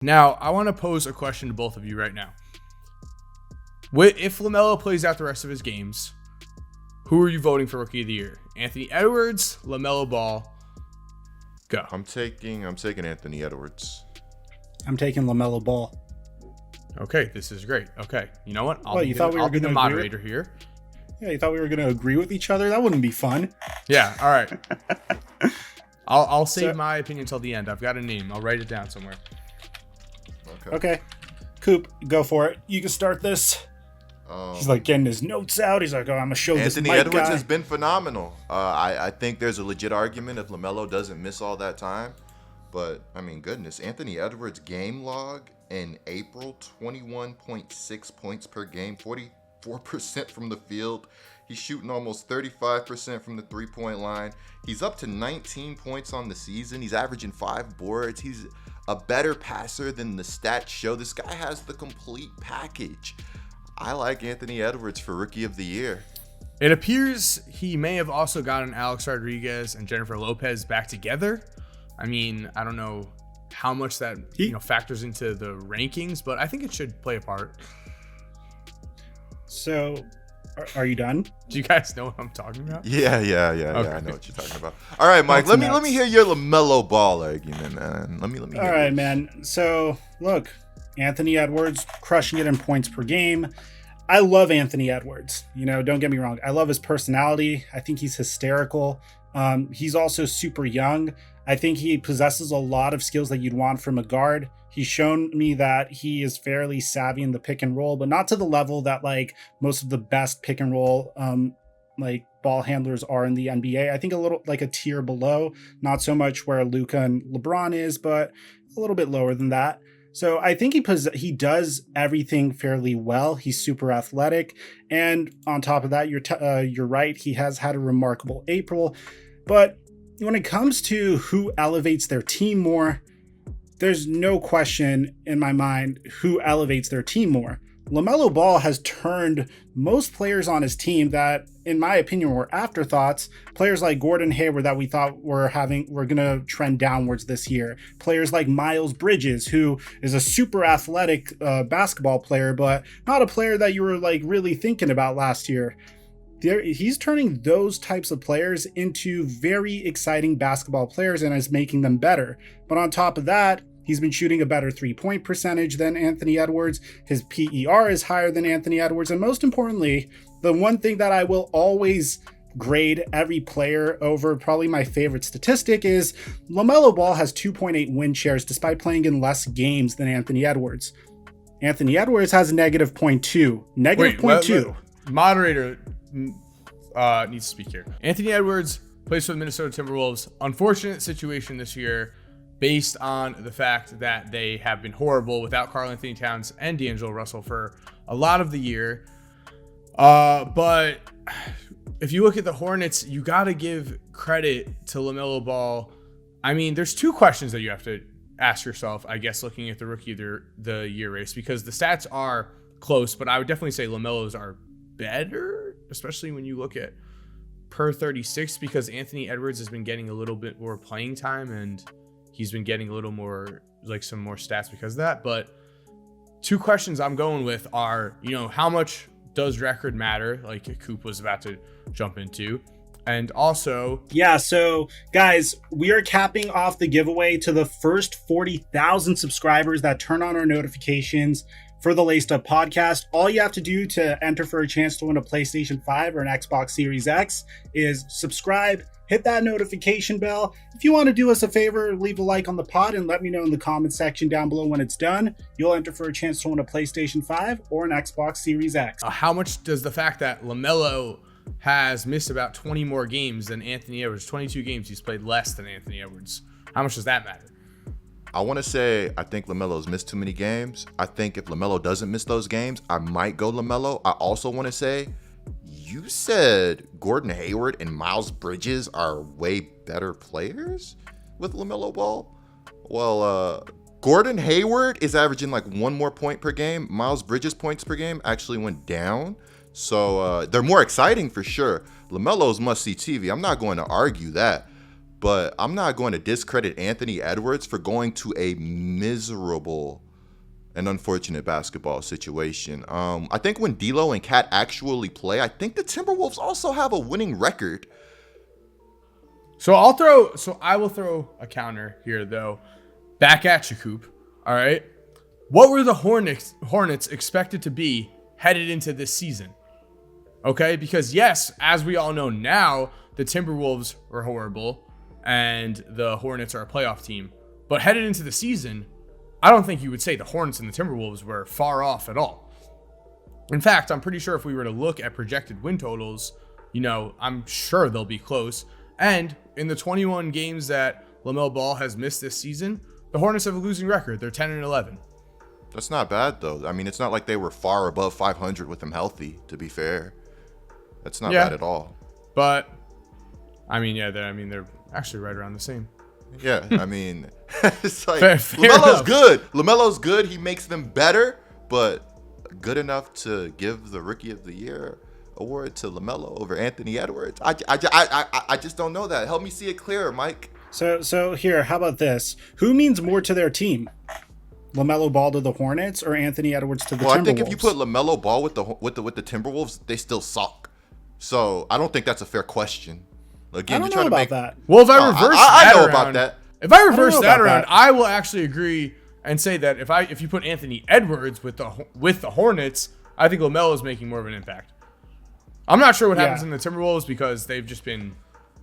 Now, I want to pose a question to both of you right now. If Lamelo plays out the rest of his games, who are you voting for Rookie of the Year? Anthony Edwards, Lamelo Ball? Go. I'm taking Anthony Edwards. I'm taking Lamelo Ball. Okay, this is great. Okay, you know what? Well, you thought we were I'll be gonna the moderator here. Yeah, you thought we were going to agree with each other? That wouldn't be fun. Yeah, all right. I'll save my opinion until the end. I've got a name. I'll write it down somewhere. Okay. Coop, go for it. You can start this. He's like getting his notes out. He's like, oh, I'm going to show this Anthony Mike Edwards guy. has been phenomenal. I think there's a legit argument if LaMelo doesn't miss all that time. But, I mean, goodness. Anthony Edwards' game log in April, 21.6 points per game, 44% from the field. He's shooting almost 35% from the three-point line. He's up to 19 points on the season. He's averaging 5 boards. He's a better passer than the stats show. This guy has the complete package. I like Anthony Edwards for Rookie of the Year. It appears he may have also gotten Alex Rodriguez and Jennifer Lopez back together. I mean, I don't know how much that factors into the rankings, but I think it should play a part. So, are you done? Do you guys know what I'm talking about? Yeah. Okay. I know what you're talking about. All right, Mike. Let me hear your LaMelo Ball argument, man. Let me. All right, man. So, look, Anthony Edwards crushing it in points per game. I love Anthony Edwards. Don't get me wrong. I love his personality. I think he's hysterical. He's also super young. I think he possesses a lot of skills that you'd want from a guard. He's shown me that he is fairly savvy in the pick and roll, but not to the level that like most of the best pick and roll like ball handlers are in the NBA. I think a little like a tier below, not so much where Luka and LeBron is, but a little bit lower than that. So I think he does everything fairly well. He's super athletic, and on top of that, you're right. He has had a remarkable April, but when it comes to who elevates their team more, there's no question in my mind who elevates their team more. LaMelo Ball has turned most players on his team that, in my opinion, were afterthoughts. Players like Gordon Hayward that we thought were going to trend downwards this year. Players like Miles Bridges, who is a super athletic basketball player, but not a player that you were like really thinking about last year. He's turning those types of players into very exciting basketball players and is making them better. But on top of that, he's been shooting a better three-point percentage than Anthony Edwards. His PER is higher than Anthony Edwards. And most importantly, the one thing that I will always grade every player over, probably my favorite statistic, is LaMelo Ball has 2.8 win shares despite playing in less games than Anthony Edwards. Anthony Edwards has negative 0.2. Negative 0.2. Moderator needs to speak here. Anthony Edwards plays for the Minnesota Timberwolves. Unfortunate situation this year based on the fact that they have been horrible without Karl-Anthony Towns and D'Angelo Russell for a lot of the year. But if you look at the Hornets, you got to give credit to LaMelo Ball. I mean, there's two questions that you have to ask yourself, I guess, looking at the Rookie of the Year race, because the stats are close, but I would definitely say LaMelo's are better, especially when you look at per 36, because Anthony Edwards has been getting a little bit more playing time and he's been getting a little more, like some more stats because of that. But two questions I'm going with are, how much does record matter? Like Coop was about to jump into. And also, yeah, so guys, we are capping off the giveaway to the first 40,000 subscribers that turn on our notifications for the Laced Up podcast. All you have to do to enter for a chance to win a PlayStation 5 or an Xbox Series X is subscribe, hit that notification bell. If you want to do us a favor, leave a like on the pod and let me know in the comment section down below when it's done. You'll enter for a chance to win a PlayStation 5 or an Xbox Series X. How much does the fact that LaMelo has missed about 20 more games than Anthony Edwards, 22 games, he's played less than Anthony Edwards, how much does that matter? I want to say I think LaMelo's missed too many games. I think if LaMelo doesn't miss those games, I might go LaMelo. I also want to say, you said Gordon Hayward and Miles Bridges are way better players with LaMelo Ball? Well, Gordon Hayward is averaging like 1 more point per game. Miles Bridges' points per game actually went down. So they're more exciting for sure. LaMelo's must-see TV. I'm not going to argue that. but I'm not going to discredit Anthony Edwards for going to a miserable and unfortunate basketball situation. I think when D'Lo and Cat actually play, I think the Timberwolves also have a winning record. So I will throw a counter here though. Back at you, Coop. All right. What were the Hornets expected to be headed into this season? Okay, because yes, as we all know now, the Timberwolves were horrible and the Hornets are a playoff team. But headed into the season, I don't think you would say the Hornets and the Timberwolves were far off at all. In fact, I'm pretty sure if we were to look at projected win totals, I'm sure they'll be close. And in the 21 games that Lamelo Ball has missed this season, the Hornets have a losing record. They're 10-11. That's not bad, though. I mean, it's not like they were far above 500 with him healthy, to be fair. That's not bad at all. But, they're actually right around the same. Yeah, I mean, it's like fair LaMelo's enough. good. LaMelo's good. He makes them better, but good enough to give the Rookie of the Year award to LaMelo over Anthony Edwards. I just don't know that. Help me see it clearer, Mike. So here, how about this? Who means more to their team? LaMelo Ball to the Hornets or Anthony Edwards to the Timberwolves? I think if you put LaMelo Ball with the Timberwolves, they still suck. So I don't think that's a fair question. Again, I don't you're know trying about to make that. Well, if I reverse I know about that. If I reverse know that about around, that. I will actually agree and say that if you put Anthony Edwards with the Hornets, I think LaMelo is making more of an impact. I'm not sure what happens in the Timberwolves because they've just been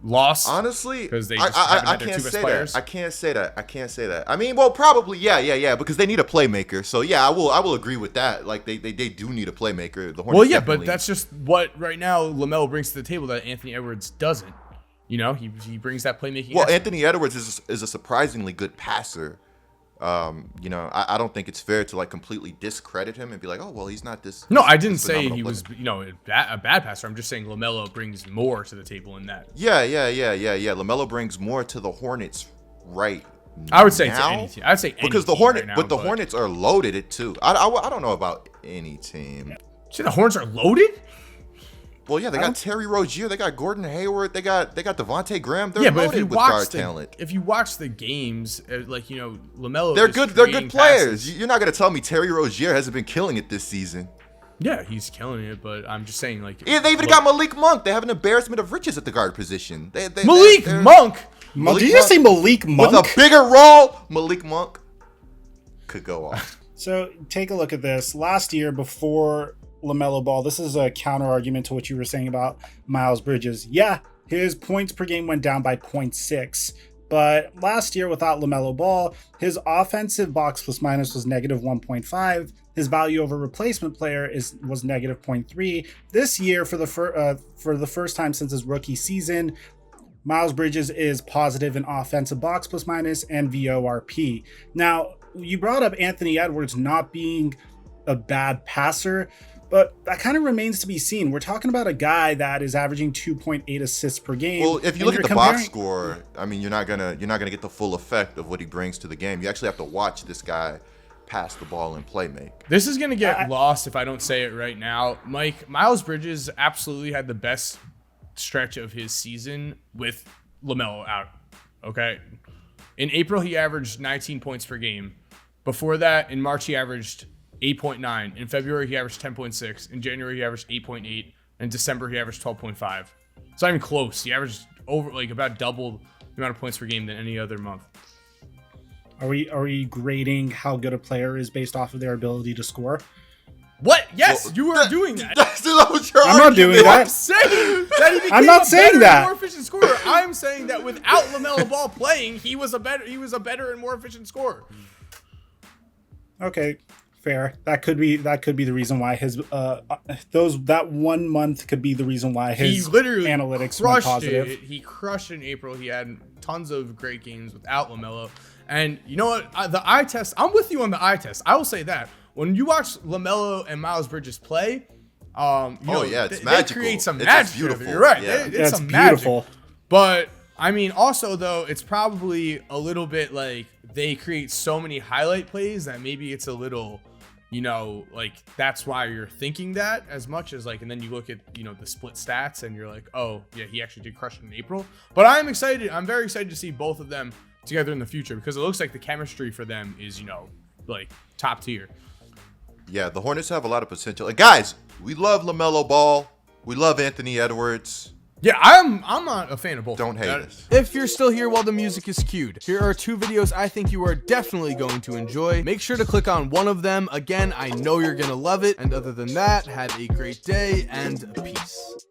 lost. Honestly, because they just haven't had their can't two best say players. that. I can't say that. I mean, well, probably because they need a playmaker. So yeah, I will agree with that. Like they do need a playmaker. The Hornets. Well, yeah, definitely. but that's just what right now LaMelo brings to the table that Anthony Edwards doesn't. He brings that playmaking. Well, aspect. Anthony Edwards is a surprisingly good passer. I don't think it's fair to like completely discredit him and be like, oh well, he's not this. No, I didn't say phenomenal he player. was a bad passer. I'm just saying LaMelo brings more to the table in that. Yeah. LaMelo brings more to the Hornets, right? I would say now? to any team. I'd say any Because the team Hornet, right now, but the Hornets are loaded it too. I don't know about any team. See, the Hornets are loaded. Well, yeah, they got Terry Rozier, they got Gordon Hayward, they got Devontae Graham. They're Yeah, but if loaded you with guard watch talent. if you watch the games, LaMelo, They're is good. They're creating good players. passes. You're not gonna tell me Terry Rozier hasn't been killing it this season. Yeah, he's killing it, but I'm just saying, Yeah, they even got Malik Monk. They have an embarrassment of riches at the guard position. Malik Monk. Did you just say Malik Monk? With a bigger role, Malik Monk could go off. So take a look at this. Last year, before LaMelo Ball, this is a counter argument to what you were saying about Miles Bridges. Yeah, his points per game went down by 0.6. But last year, without LaMelo Ball, his offensive box plus minus was negative 1.5. His value over replacement player was negative 0.3. This year, for the first time since his rookie season, Miles Bridges is positive in offensive box plus minus and VORP. Now, you brought up Anthony Edwards not being a bad passer, but that kind of remains to be seen. We're talking about a guy that is averaging 2.8 assists per game. Well, if you look at the box score, I mean, you're not gonna get the full effect of what he brings to the game. You actually have to watch this guy pass the ball and play make. This is gonna get lost if I don't say it right now. Mike, Miles Bridges absolutely had the best stretch of his season with LaMelo out. Okay. In April, he averaged 19 points per game. Before that, in March, he averaged 8.9. In February, he averaged 10.6. In January, he averaged 8.8. In December, he averaged 12.5. It's not even close. He averaged about double the amount of points per game than any other month. Are we grading how good a player is based off of their ability to score? What? Yes, you were doing that. I'm not doing that. I'm saying that he became I'm not saying that. more efficient scorer. I'm saying that without LaMelo Ball playing, he was a better and more efficient scorer. Okay, fair. That could be the reason why his that 1 month could be the reason why his he literally analytics went positive. He crushed in April. He had tons of great games without LaMelo. And you know what? The eye test, I'm with you on the eye test. I will say that. When you watch LaMelo and Miles Bridges play, it's magical. They create some It's magic. beautiful. You're right. Yeah. It's some beautiful. magic. But I mean, also though, it's probably a little bit like they create so many highlight plays that maybe it's a little you know, like that's why you're thinking that as much as like, and then you look at, you know, the split stats and you're like, oh yeah, he actually did crush it in April. But I'm excited. I'm very excited to see both of them together in the future because it looks like the chemistry for them is, you know, like top tier. Yeah, the Hornets have a lot of potential. And guys, we love Lamelo Ball. We love Anthony Edwards. Yeah, I'm not a fan of both. Don't hate us. If you're still here while the music is cued, here are 2 videos I think you are definitely going to enjoy. Make sure to click on one of them. Again, I know you're gonna love it. And other than that, have a great day and peace.